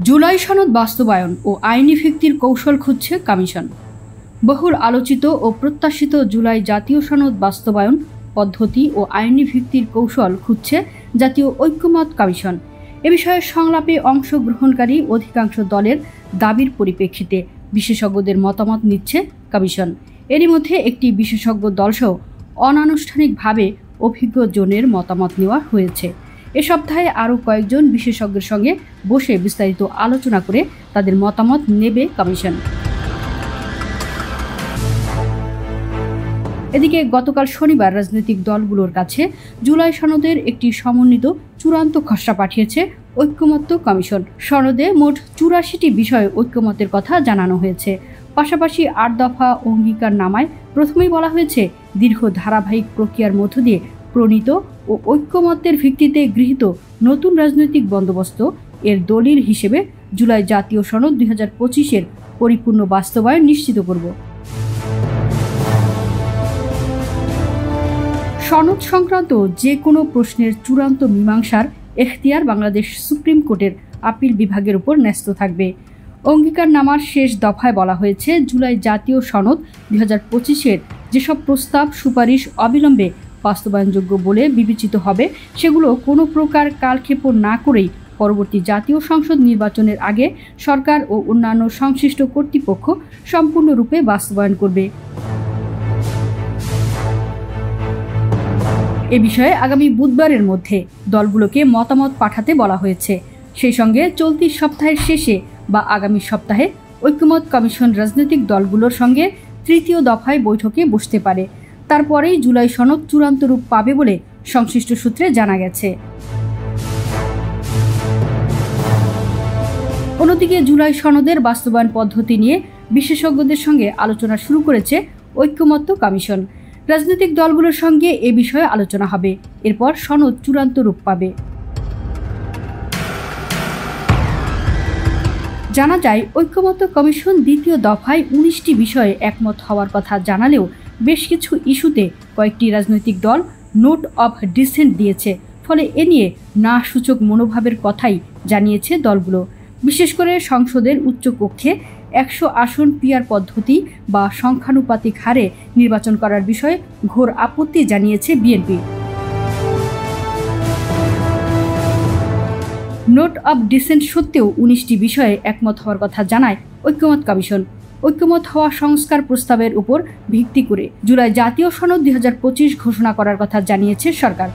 জুলাই সনদ বাস্তবায়ন ও আইনি ভিত্তির কৌশল খুঁজছে কমিশন। বহুল আলোচিত ও প্রত্যাশিত জুলাই জাতীয় সনদ বাস্তবায়ন পদ্ধতি ও আইনি ভিত্তির কৌশল খুঁজছে জাতীয় ঐক্যমত কমিশন। এ বিষয়ে সংলাপে অংশগ্রহণকারী অধিকাংশ দলের দাবির পরিপ্রেক্ষিতে বিশেষজ্ঞদের মতামত নিচ্ছে কমিশন। এরই মধ্যে একটি বিশেষজ্ঞ দলসহ অনানুষ্ঠানিকভাবে অভিজ্ঞ জনের মতামত নেওয়া হয়েছে। এ সপ্তাহে আরও কয়েকজন বিশেষজ্ঞের সঙ্গে বসে বিস্তারিত আলোচনা করে তাদের মতামত নেবে কমিশন। এদিকে গতকাল শনিবার রাজনৈতিক দলগুলোর কাছে জুলাই সনদের একটি সমন্বিত চূড়ান্ত খসড়া পাঠিয়েছে ঐক্যমত্য কমিশন। সনদে মোট ৮৪টি বিষয়ে ঐক্যমতের কথা জানানো হয়েছে। পাশাপাশি ৮ দফা অঙ্গীকারনামায় প্রথমেই বলা হয়েছে, দীর্ঘ ধারাবাহিক প্রক্রিয়ার মধ্য দিয়ে প্রণীত ও ঐক্যমত্যের ভিত্তিতে গৃহীত নতুন রাজনৈতিক বন্দোবস্ত এর দলিল হিসেবে জুলাই জাতীয় সনদ ২০২৫-এর পরিপূর্ণ বাস্তবায়ন নিশ্চিত করব। সনদ সংক্রান্ত যে কোনো প্রশ্নের চূড়ান্ত মীমাংসার এখতিয়ার বাংলাদেশ সুপ্রিম কোর্টের আপিল বিভাগের উপর ন্যস্ত থাকবে। অঙ্গীকারনামার শেষ দফায় বলা হয়েছে, জুলাই জাতীয় সনদ ২০২৫-এর যেসব প্রস্তাব সুপারিশ অবিলম্বে বাস্তবায়নযোগ্য বলে বিবেচিত হবে, সেগুলো কোনো প্রকার কালক্ষেপণ না করেই পরবর্তী জাতীয় সংসদ নির্বাচনের আগে সরকার ও অন্যান্য সংশ্লিষ্ট কর্তৃপক্ষ সম্পূর্ণরূপে বাস্তবায়ন করবে। এ বিষয়ে আগামী বুধবারের মধ্যে দলগুলোকে মতামত পাঠাতে বলা হয়েছে। সেই সঙ্গে চলতি সপ্তাহের শেষে বা আগামী সপ্তাহে ঐক্যমত কমিশন রাজনৈতিক দলগুলোর সঙ্গে তৃতীয় দফায় বৈঠকে বসতে পারে। তারপরেই জুলাই সনদ চূড়ান্ত রূপ পাবে বলে সংশ্লিষ্ট সূত্রে জানা গেছে। অন্যদিকে জুলাই সনদের বাস্তবায়ন পদ্ধতি নিয়ে বিশেষজ্ঞদের সঙ্গে আলোচনা শুরু করেছে ঐক্যমত্য কমিশন। রাজনৈতিক দলগুলোর সঙ্গে এ বিষয়ে আলোচনা হবে। এরপর সনদ চূড়ান্ত রূপ পাবে। জানা যায়, ঐক্যমত্য কমিশন দ্বিতীয় দফায় ১৯টি বিষয়ে একমত হওয়ার কথা জানালেও বেশ কিছু ইস্যুতে কয়েকটি রাজনৈতিক দল নোট অফ ডিসেন্ট দিয়েছে। ফলে এ নিয়ে না সূচক মনোভাবের কথাই জানিয়েছে দলগুলো। বিশেষ করে সংসদের উচ্চকক্ষে ১০০ আসন পিআর পদ্ধতি বা সংখ্যানুপাতিক হারে নির্বাচন করার বিষয়ে ঘোর আপত্তি জানিয়েছে বিএনপি। নোট অফ ডিসেন্ট সত্ত্বেও ১৯টি বিষয়ে একমত হওয়ার কথা জানায় ঐক্যমত কমিশন। ঐক্যমত হওয়া সংস্কার প্রস্তাবের উপর ভিত্তি করে জুলাই জাতীয় সনদ ২০২৫ ঘোষণা করার কথা জানিয়েছে সরকার।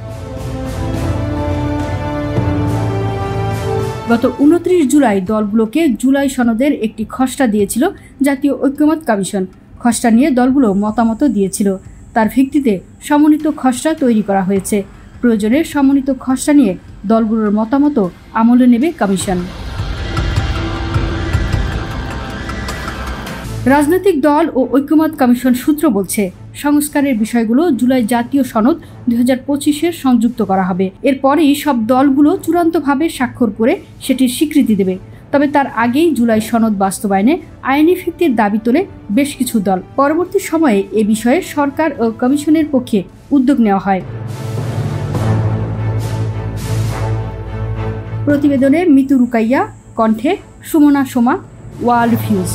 গত ২৯ জুলাই দলগুলোকে জুলাই সনদের একটি খসড়া দিয়েছিল জাতীয় ঐক্যমত কমিশন। খসড়া নিয়ে দলগুলো মতামত দিয়েছিল। তার ভিত্তিতে সমন্বিত খসড়া তৈরি করা হয়েছে। প্রয়োজনে সমন্বিত খসড়া নিয়ে দলগুলোর মতামত আমলে নেবে কমিশন। রাজনৈতিক দল ও ঐক্যমত কমিশন সূত্র বলছে, সংস্কারের বিষয়গুলো জুলাই জাতীয় সনদ ২০২৫-এর সংযুক্ত করা হবে। এরপরেই সব দলগুলো চূড়ান্তভাবে স্বাক্ষর করে সেটির স্বীকৃতি দেবে। তবে তার আগেই জুলাই সনদ বাস্তবায়নে আইনি ভিত্তির দাবি তোলে বেশ কিছু দল। পরবর্তী সময়ে এ বিষয়ে সরকার ও কমিশনের পক্ষে উদ্যোগ নেওয়া হয়। প্রতিবেদনে মিতু রুকাইয়া, কণ্ঠে সুমনা সোমা, ওয়ার্ল্ড ভিউজ।